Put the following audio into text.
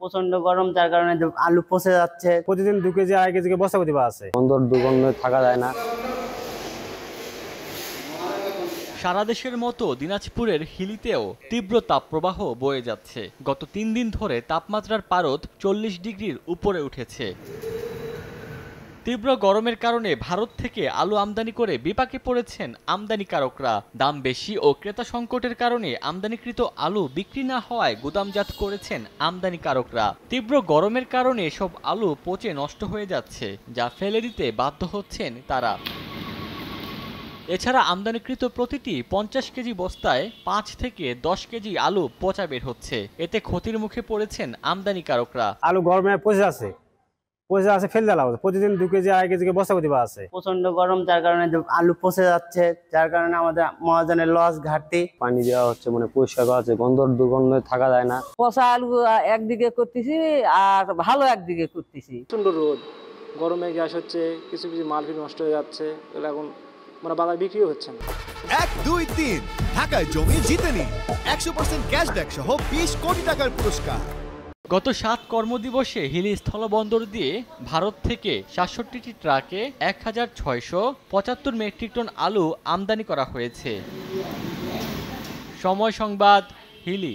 প্রচন্ড গরম, যার কারণে আলু পচে যাচ্ছে। প্রতিদিন 2 কেজি 2.5 কেজি বস্তা প্রতিভা আছে। বন্দর দুর্গন্ধে থাকা যায় না। সারা দেশের মতো দিনাজপুরের হিলিতেও তীব্র তাপপ্রবাহ বয়ে যাচ্ছে। গত 3 দিন ধরে তাপমাত্রার পারদ 40 ডিগ্রির উপরে উঠেছে। তীব্র গরমের কারণে ভারত থেকে আলু আমদানি করে বিপাকে পড়েছেন আমদানিকারকরা। দাম বেশি ও ক্রেতা সংকটের কারণে আমদানিকৃত আলু বিক্রি না হওয়ায় গুদামজাত করেছেন আমদানিকারকরা। তীব্র গরমের কারণে সব আলু পচে নষ্ট হয়ে যাচ্ছে, যা ফেলে দিতে বাধ্য হচ্ছেন তারা। এছাড়া আমদানিকৃত প্রতিটি 50 কেজি বস্তায় 5 থেকে 10 কেজি আলু পচা বের হচ্ছে। এতে ক্ষতির মুখে পড়েছেন আমদানিকারকরা। আলু গরমে পচে আছে ফেল দেওয়া হচ্ছে। প্রতিদিন 2 কেজি 2.5 কেজি বস্তা প্রতিভা আছে। প্রচন্ড গরম, যার কারণে আলু পচে যাচ্ছে, যার কারণে আমাদের মহাজনের লস, ঘাটতি। পানি দেওয়া হচ্ছে, মানে পরিষ্কার করা হচ্ছে। বন্দর দুর্গন্ধে থাকা যায় না। পচা আলু একদিকে করতেছি আর ভালো একদিকে করতেছি। প্রচন্ড রোদ, গরমে গ্যাস হচ্ছে, কিছু কিছু মাল নষ্ট হয়ে যাচ্ছে। এখন মানে বাজার বিক্রিও হচ্ছে না। 1, 2, 3 ঢাকায় জমি জিতে নিন 100% ক্যাশব্যাক সহ 20 কোটি টাকার পুরস্কার। গত 7 কর্মদিবসে হিলি স্থলবন্দর দিয়ে ভারত থেকে 67টি ট্রাকে 1675 মেট্রিক টন আলু আমদানি করা হয়েছে। সময় সংবাদ, হিলি।